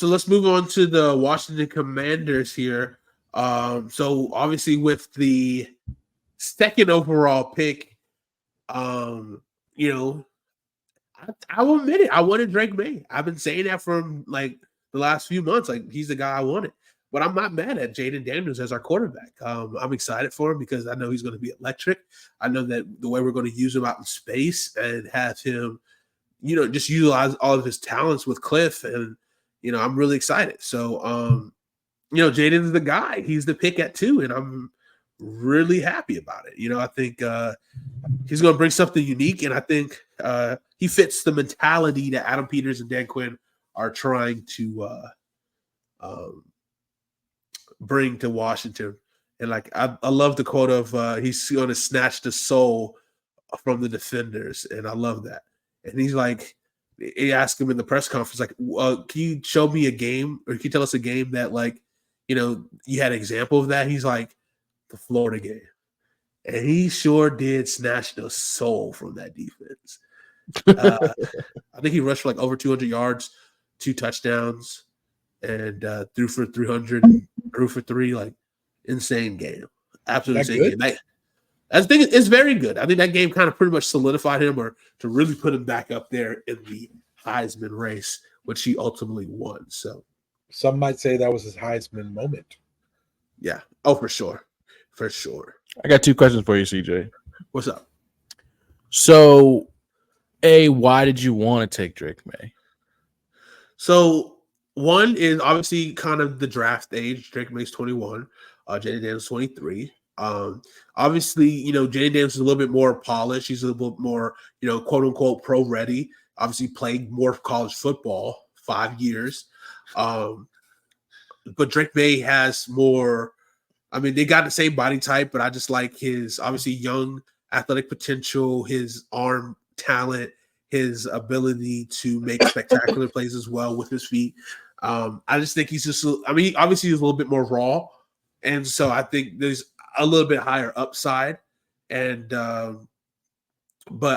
So let's move on to the Washington Commanders here. So obviously with the second overall pick, um, you know, I will admit it. I wanted Drake May. I've been saying that from like the last few months. Like he's the guy I wanted. But I'm not mad at Jaden Daniels as our quarterback. I'm excited for him because I know he's going to be electric. I know that the way we're going to use him out in space and have him, just utilize all of his talents with Cliff. And, I'm really excited. So, Jaden's the guy. He's the pick at 2, and I'm really happy about it. I think he's going to bring something unique, and I think he fits the mentality that Adam Peters and Dan Quinn are trying to bring to Washington. And like I love the quote of he's going to snatch the soul from the defenders, and I love that. And he's like, he asked him in the press conference, like, can you show me a game, or can you tell us a game that, like, you had an example of that? He's like, the Florida game. And he sure did snatch the soul from that defense. I think he rushed for like over 200 yards, 2 touchdowns, and threw for 300, threw for 3. Like, insane game. Absolutely insane game. I think it's very good. I think that game kind of pretty much solidified him, or to really put him back up there in the Heisman race, which he ultimately won. So some might say that was his Heisman moment. Yeah. Oh, for sure. For sure. I got 2 questions for you, CJ. What's up? So, why did you want to take Drake May? So, one is obviously kind of the draft age. Drake May's 21. Jaden Daniels 23. Obviously, Jaden Daniels is a little bit more polished. He's a little bit more, quote unquote, pro ready. Obviously, played more college football, 5 years. But Drake May has more. I mean, they got the same body type, but I just like his obviously young athletic potential, his arm talent, his ability to make spectacular plays as well with his feet. I just think he's just, obviously he's a little bit more raw. And so I think there's a little bit higher upside. And, but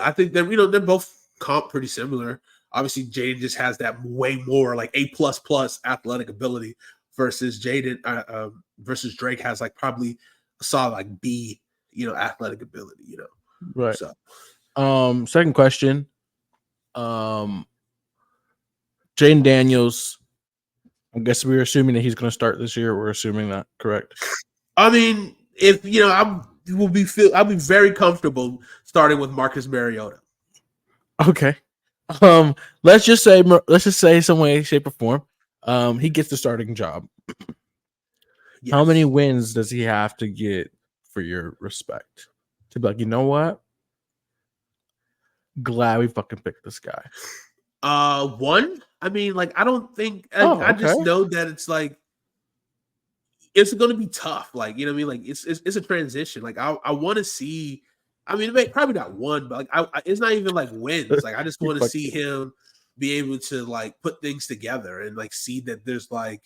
I think that, they're both comp pretty similar. Obviously, Jaden just has that way more like A++ athletic ability versus versus Drake has like probably a solid like B, athletic ability, Right. So, second question. Jaden Daniels, I guess we're assuming that he's going to start this year. We're assuming that, correct? I mean, if I'll be very comfortable starting with Marcus Mariota. Okay. Let's just say some way, shape, or form. He gets the starting job. Yes. How many wins does he have to get for your respect? To be like, you know what? Glad we fucking picked this guy. 1. I mean, like, I don't think I just know that it's like it's going to be tough. Like, you know what I mean? Like, it's a transition. Like, I want to see. I mean, probably not 1, but like, it's not even like wins. Like, I just want to see him be able to like put things together and like see that there's like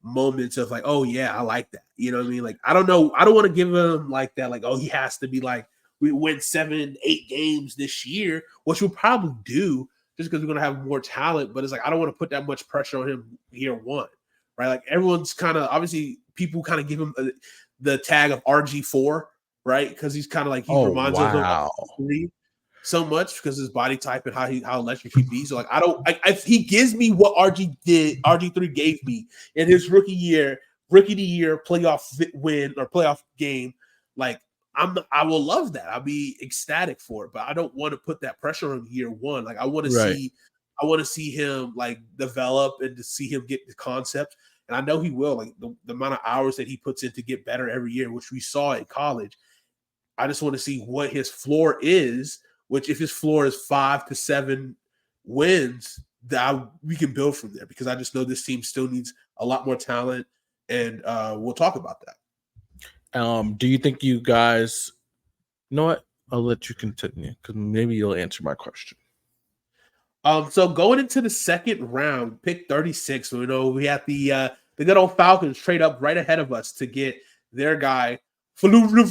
moments of like, oh yeah, I like that. You know what I mean? Like, I don't know. I don't want to give him like that. Like, oh, he has to be like, we win 7, 8 games this year, which we'll probably do just because we're going to have more talent. But it's like, I don't want to put that much pressure on him year 1, right? Like, everyone's kind of, obviously people kind of give him the tag of RG4, right? Because he's kind of like, he reminds us of RG3 so much because his body type and how electric he be. So like, he gives me what RG3 gave me in his rookie of the year playoff win or playoff game. Like, I will love that. I'll be ecstatic for it, but I don't want to put that pressure on year 1. Like, I want to see him like develop and to see him get the concept. And I know he will. Like, the amount of hours that he puts in to get better every year, which we saw in college. I just want to see what his floor is. Which, if his floor is 5 to 7 wins, we can build from there, because I just know this team still needs a lot more talent, and we'll talk about that. Do you think you guys? You know what? I'll let you continue because maybe you'll answer my question. So going into the second round, pick 36, we have the good old Falcons trade up right ahead of us to get their guy. And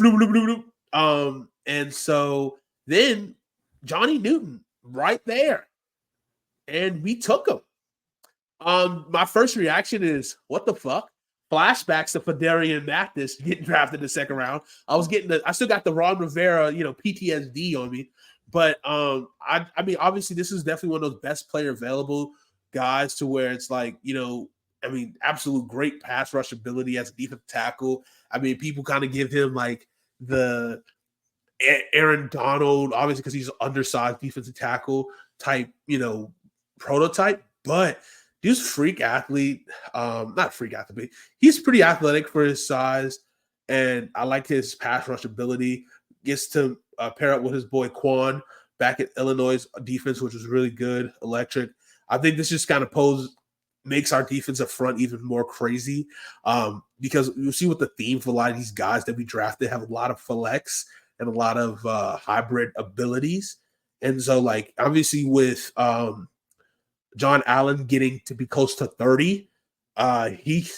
so then Johnny Newton right there, and we took him. My first reaction is, what the fuck? Flashbacks to Phidarian Mathis getting drafted in the second round. I still got the Ron Rivera, PTSD on me. But I mean, obviously, this is definitely one of those best player available guys to where it's like, absolute great pass rush ability as a defensive tackle. I mean, people kind of give him like the Aaron Donald, obviously, because he's undersized defensive tackle type, prototype, but he's a freak athlete. Not freak athlete, he's pretty athletic for his size, and I like his pass rush ability. Gets to pair up with his boy Quan back at Illinois' defense, which was really good, electric. I think this just kind of makes our defensive front even more crazy, because you'll see what the theme for a lot of these guys that we drafted have a lot of flex and a lot of hybrid abilities. And so, like, obviously with John Allen getting to be close to 30, he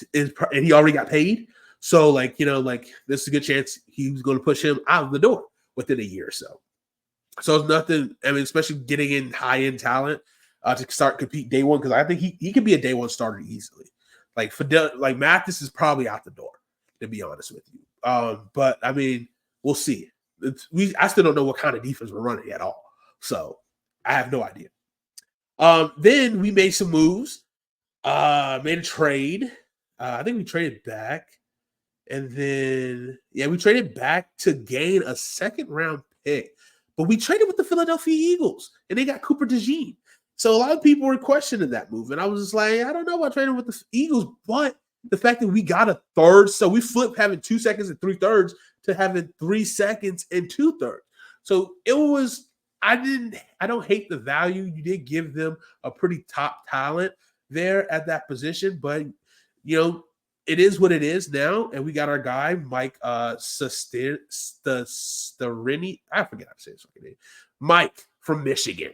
already got paid. So, like, this is a good chance he was going to push him out of the door within a year or so. So it's nothing, especially getting in high-end talent to start compete day one, because I think he could be a day one starter easily. Like Mathis is probably out the door, to be honest with you. But I mean, we'll see. I still don't know what kind of defense we're running at all. So I have no idea. Then we made some moves, made a trade. I think we traded back. And then, we traded back to gain a second round pick. But we traded with the Philadelphia Eagles, and they got Cooper DeJean. So a lot of people were questioning that move. And I was just like, I don't know about trading with the Eagles, but the fact that we got a third, so we flipped having 2 seconds and 3/3 to having 3 seconds and 2/3. So it was, I don't hate the value. You did give them a pretty top talent there at that position, but it is what it is now. And we got our guy, Mike Starini. I forget how to say his fucking name. Mike from Michigan.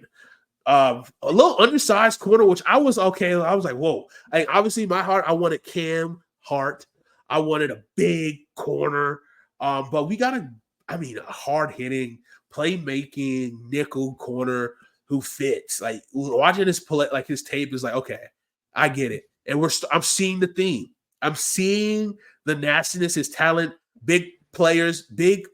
A little undersized corner, which I was okay. I was like, whoa. Obviously, in my heart, I wanted Cam Hart. I wanted a big corner. But we got a hard-hitting, playmaking nickel corner who fits. Like, watching his play, like his tape is like, okay, I get it. And I'm seeing the theme. I'm seeing the nastiness, his talent. Big players make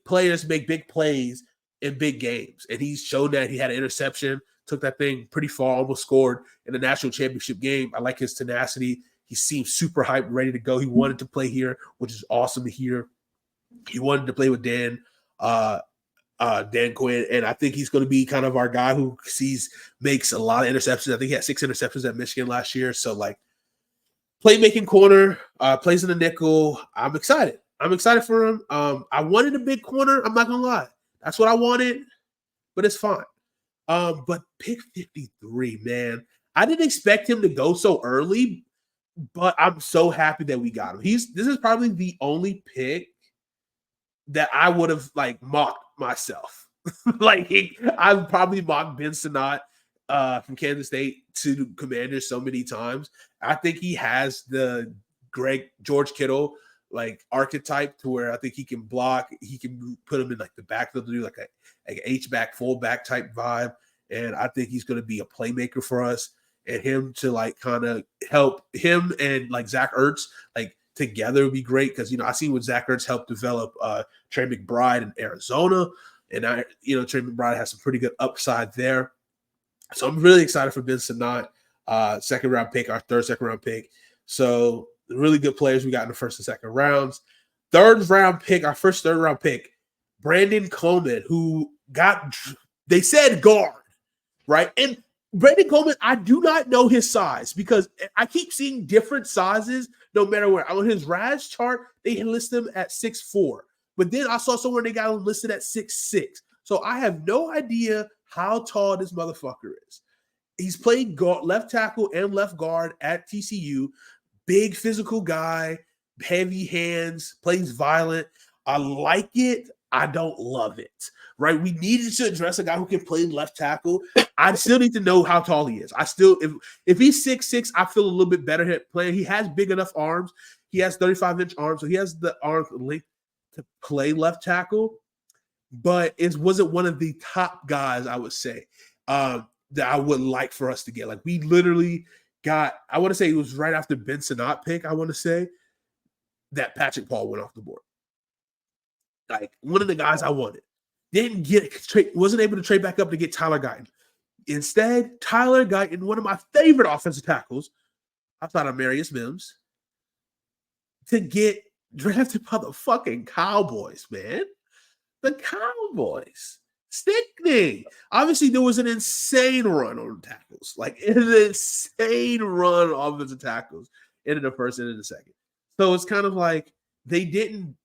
big plays in big games. And he's shown that. He had an interception, took that thing pretty far, almost scored in the national championship game. I like his tenacity. He seems super hyped, ready to go. He wanted to play here, which is awesome to hear. He wanted to play with Dan Quinn, and I think he's going to be kind of our guy who makes a lot of interceptions. I think he had 6 interceptions at Michigan last year. So, like, playmaking corner, plays in the nickel. I'm excited. For him. I wanted a big corner. I'm not going to lie. That's what I wanted, but it's fine. But pick 53, man. I didn't expect him to go so early, but I'm so happy that we got him. This is probably the only pick that I would have mocked myself. I've probably mocked Ben Sinnott from Kansas State to Commanders so many times. I think he has the George Kittle archetype to where I think he can block. He can put him in the backfield to do like an H-back, fullback type vibe. And I think he's going to be a playmaker for us. And him to kind of help him and Zach Ertz together would be great, because I seen what Zach Ertz helped develop Trey McBride in Arizona, and Trey McBride has some pretty good upside there. So I'm really excited for Ben Sinnott, second round pick, our third second round pick. So the really good players we got in the first and second rounds. Our first third round pick, Brandon Coleman, who they said guard, right? And Brandon Coleman, I do not know his size, because I keep seeing different sizes no matter where. On his RAS chart, they list him at 6'4", but then I saw somewhere they got him listed at 6'6". So I have no idea how tall this motherfucker is. He's played left tackle and left guard at TCU. Big physical guy, heavy hands, plays violent. I like it. I don't love it, right? We needed to address a guy who can play left tackle. I still need to know how tall he is. If he's 6'6", I feel a little bit better at playing. He has big enough arms. He has 35-inch arms, so he has the arm length to play left tackle. But it wasn't one of the top guys, I would say, that I would like for us to get. We literally I want to say it was right after Ben Sinnott pick, I want to say, that Patrick Paul went off the board. Like, one of the guys I wanted. Wasn't able to trade back up to get Tyler Guyton. Instead, Tyler Guyton, one of my favorite offensive tackles, outside of Marius Mims, to get drafted by the fucking Cowboys, man. The Cowboys. Stickney. Obviously, there was an insane run on tackles. Like, an insane run on offensive tackles into the first and in the second. So it's kind of like they didn't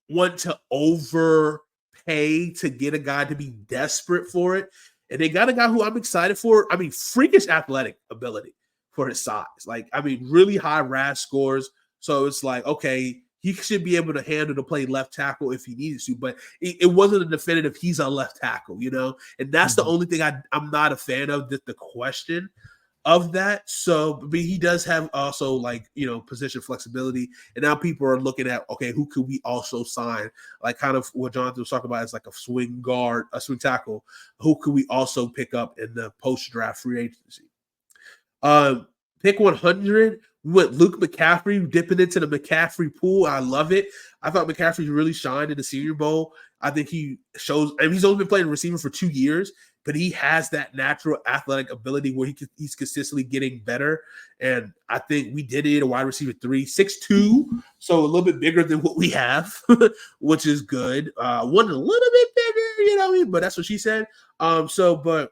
want to overpay to get a guy to be desperate for it. And they got a guy who I'm excited for. I mean, freakish athletic ability for his size. Like, I mean, really high RAS scores. So it's like, okay, he should be able to handle to play left tackle if he needs to, but it wasn't a definitive he's a left tackle, you know? And that's the only thing I'm not a fan of, the question of that. So, but he does have also, like, you know, position flexibility. And now people are looking at, okay, who could we also sign? Like, kind of what Jonathan was talking about is like a swing guard, a swing tackle. Who could we also pick up in the post-draft free agency? Pick 100. We went Luke McCaffrey, dipping into the McCaffrey pool. I love it. I thought McCaffrey really shined in the Senior Bowl. I think he shows, and he's only been playing receiver for 2 years, but he has that natural athletic ability where he's consistently getting better. And I think we did it a wide receiver 3, 6'2", so a little bit bigger than what we have, which is good. One a little bit bigger, you know what I mean? But that's what she said. But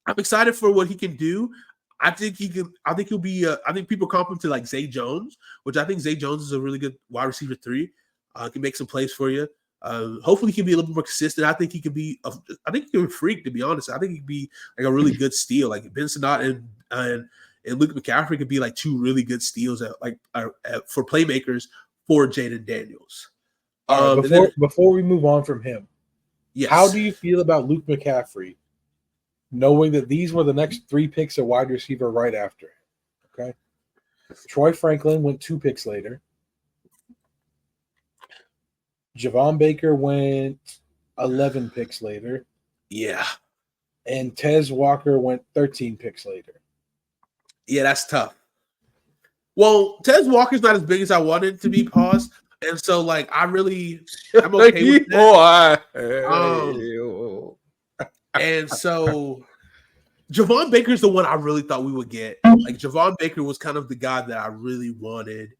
I'm excited for what he can do. I think he'll be. I think people comp him to like Zay Jones, which I think Zay Jones is a really good wide receiver 3. Can make some plays for you. Hopefully, he can be a little bit more consistent. I think he could be. I think he can be a freak. To be honest, I think he could be like a really good steal. Like Ben Sinnott and Luke McCaffrey could be like 2 really good steals for playmakers for Jaden Daniels. Before we move on from him, yes. How do you feel about Luke McCaffrey, knowing that these were the next 3 picks at wide receiver right after? Okay. Troy Franklin went 2 picks later. Javon Baker went 11 picks later. Yeah. And Tez Walker went 13 picks later. Yeah, that's tough. Well, Tez Walker's not as big as I wanted to be, paused. And so, like, I'm okay with that. And so Javon Baker's the one I really thought we would get. Like, Javon Baker was kind of the guy that I really wanted.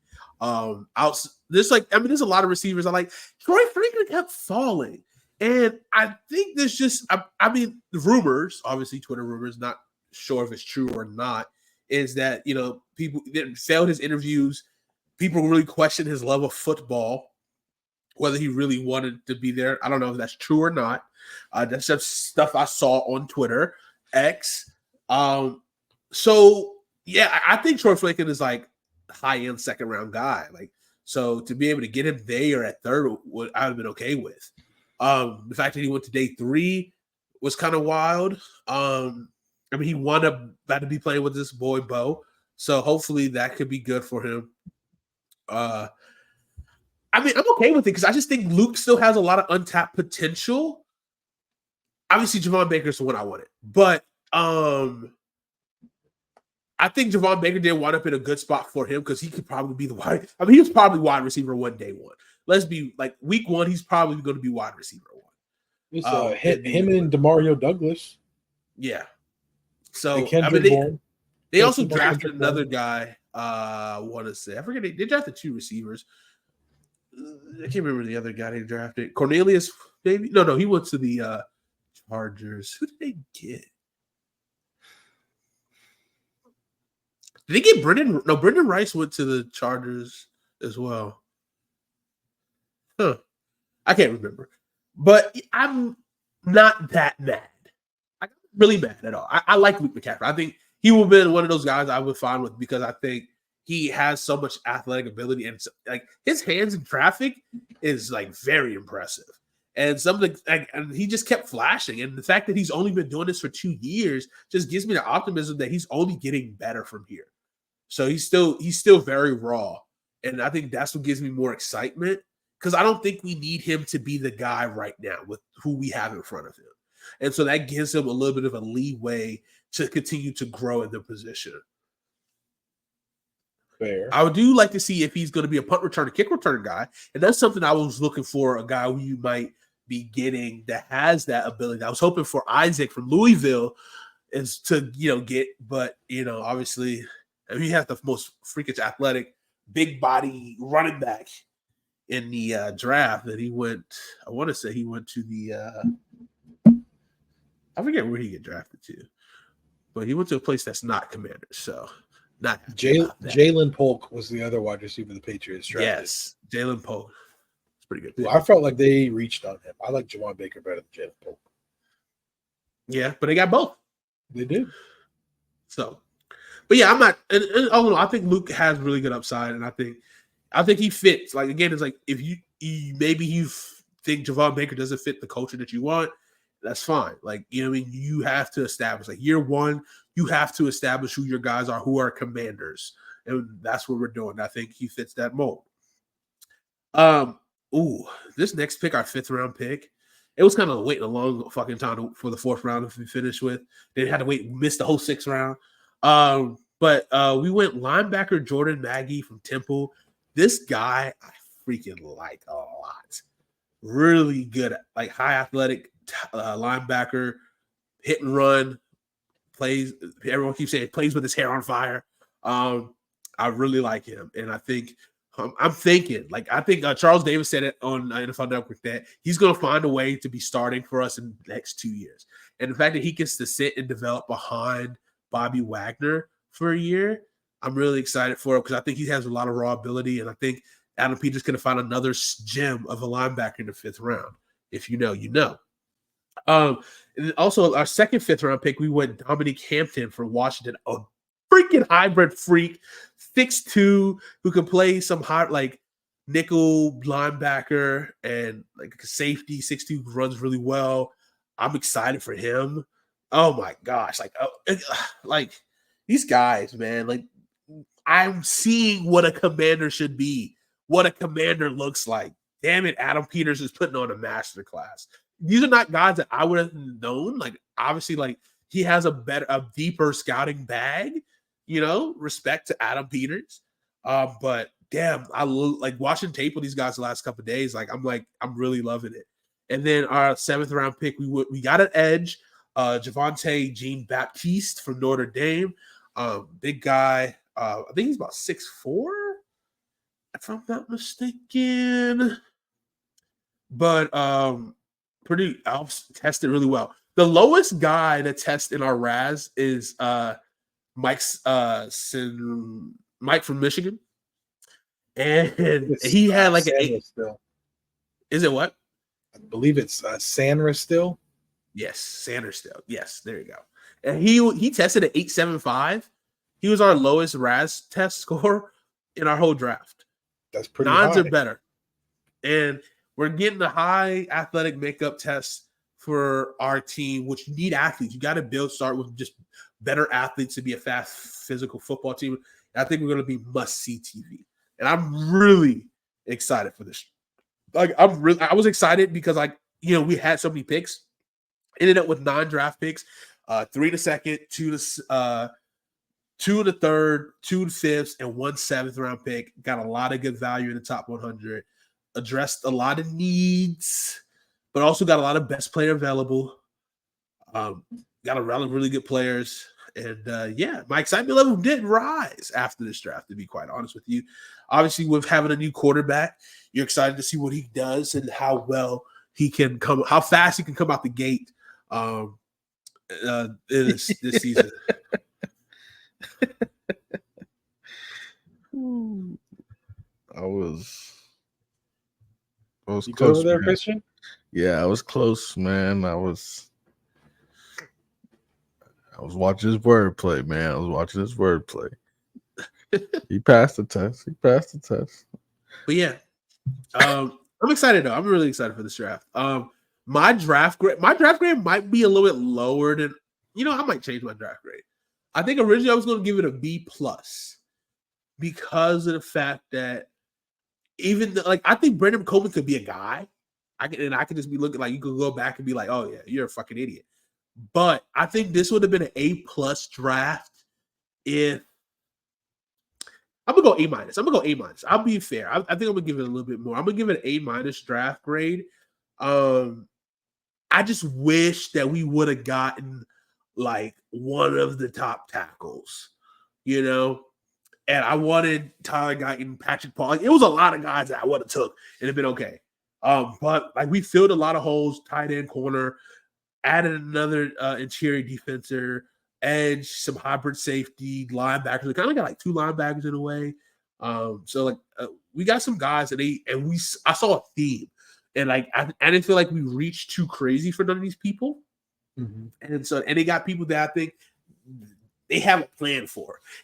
There's a lot of receivers I like. Troy Franklin kept falling. And I think there's just, the rumors, obviously Twitter rumors, not sure if it's true or not, is that, you know, people failed his interviews. People really questioned his level of football, whether he really wanted to be there. I don't know if that's true or not. That's just stuff I saw on Twitter, X. So yeah, I think Troy Franklin is like high-end second-round guy. Like, so to be able to get him there at 3rd, what I would have been okay with. The fact that he went to day 3 was kind of wild. He wound up about to be playing with this boy Bo, so hopefully that could be good for him. I'm okay with it because I just think Luke still has a lot of untapped potential. Obviously, Javon Baker's the one I wanted, but I think Javon Baker did wind up in a good spot for him because he could probably be he was probably wide receiver 1 day 1. Let's be like week 1, he's probably going to be wide receiver 1. It's him and DeMario Douglas. Yeah. So they also drafted another guy. I want to say, I forget, they drafted 2 receivers. I can't remember the other guy they drafted. Cornelius, maybe? No, he went to the Chargers. Who did they get? Did they get Brendan? No, Brendan Rice went to the Chargers as well. Huh. I can't remember. But I'm not that mad. I'm not really mad at all. I like Luke McCaffrey. I think he would have been one of those guys I would find with because I think he has so much athletic ability and like his hands in traffic is like very impressive. And something and he just kept flashing. And the fact that he's only been doing this for 2 years just gives me the optimism that he's only getting better from here. So he's still very raw. And I think that's what gives me more excitement because I don't think we need him to be the guy right now with who we have in front of him. And so that gives him a little bit of a leeway to continue to grow in the position. Fair. I do like to see if he's going to be a punt return, kick return guy, and that's something I was looking for, a guy who you might be getting that has that ability. I was hoping for Isaac from Louisville is to get, but obviously he has the most freakish athletic, big body running back in the draft that he went. I want to say he went to the. I forget where he get drafted to, but he went to a place that's not Commanders, so. Not Jalen Polk was the other wide receiver the Patriots drafted. Yes, Jalen Polk. It's pretty good. I felt like they reached on him. I like Javon Baker better than Jalen Polk. Yeah, but they got both. They did. So, but yeah, I'm not. And all in all, I think Luke has really good upside, and I think he fits. Like again, it's like if you think Javon Baker doesn't fit the culture that you want, that's fine. Like what I mean, you have to establish like year one. You have to establish who your guys are, who are Commanders, and that's what we're doing. I think he fits that mold. This next pick, our 5th round pick, it was kind of waiting a long fucking time for the 4th round if we finish with. They had to miss the whole 6th round. But we went linebacker Jordan Maggie from Temple. This guy I freaking like a lot. Really good, like high athletic linebacker, hit and run. Plays. Everyone keeps saying plays with his hair on fire. I really like him, and I think I'm thinking Charles Davis said it on NFL Network that he's going to find a way to be starting for us in the next 2 years. And the fact that he gets to sit and develop behind Bobby Wagner for a year, I'm really excited for him because I think he has a lot of raw ability, and I think Adam Peters going to find another gem of a linebacker in the 5th round. If you know, you know. And also our 2nd 5th round pick, we went Dominique Hampton from Washington, a freaking hybrid freak, 6'2", who can play some hot like nickel linebacker and like a safety, 6'2", runs really well. I'm excited for him. Oh my gosh, like these guys, man, like I'm seeing what a commander should be, what a commander looks like. Damn it, Adam Peters is putting on a masterclass. These are not guys that I would have known. Like, obviously, like he has a deeper scouting bag, respect to Adam Peters. But damn, I like watching tape with these guys the last couple of days. Like, I'm really loving it. And then our 7th round pick, we got an edge, Javonte Jean-Baptiste from Notre Dame. Big guy. I think he's about 6'4", if I'm not mistaken. But pretty tested really well. The lowest guy to test in our RAS is Mike from Michigan. And he had like an 8. Still. Is it what? I believe it's Sandra still. Yes, Sanders still. Yes, there you go. And he tested at 8.75. He was our lowest RAS test score in our whole draft. That's pretty Nines high. are better. And we're getting the high athletic makeup tests for our team, which you need athletes. You got to start with just better athletes to be a fast physical football team. And I think we're going to be must-see TV. And I'm really excited for this. Like, I was excited because, we had so many picks. Ended up with 9 draft picks, 3 to 2nd, 2 to 3rd, 2 to 5th, and 1 7th round pick. Got a lot of good value in the top 100. Addressed a lot of needs, but also got a lot of best player available. Got a lot of really good players. And my excitement level did rise after this draft, to be quite honest with you. Obviously, with having a new quarterback, you're excited to see what he does and how well he can how fast he can come out the gate this season. I was you close over there, Christian. Yeah, I was close, man. I was watching his wordplay, man. I was watching his wordplay. He passed the test. But yeah, I'm excited though. I'm really excited for this draft. My draft grade might be a little bit lower than I might change my draft grade. I think originally I was going to give it a B+ because of the fact that I think Brandon Coleman could be a guy. I could just be looking like you could go back and be like, oh yeah, you're a fucking idiot. But I think this would have been an A+ draft if I'm gonna go A minus. I'm gonna go A minus. I'll be fair. I think I'm gonna give it a little bit more. I'm gonna give it an A minus draft grade. I just wish that we would have gotten like one of the top tackles, you know. And I wanted Tyler Guyton, Patrick Paul. Like, it was a lot of guys that I would have took and it'd been okay. But like we filled a lot of holes, tight end, corner, added another interior defender, edge, some hybrid safety, linebackers. We kind of got like 2 linebackers in a way. So like we got some guys I saw a theme, and like I didn't feel like we reached too crazy for none of these people. Mm-hmm. And they got people that I think they have a plan for. And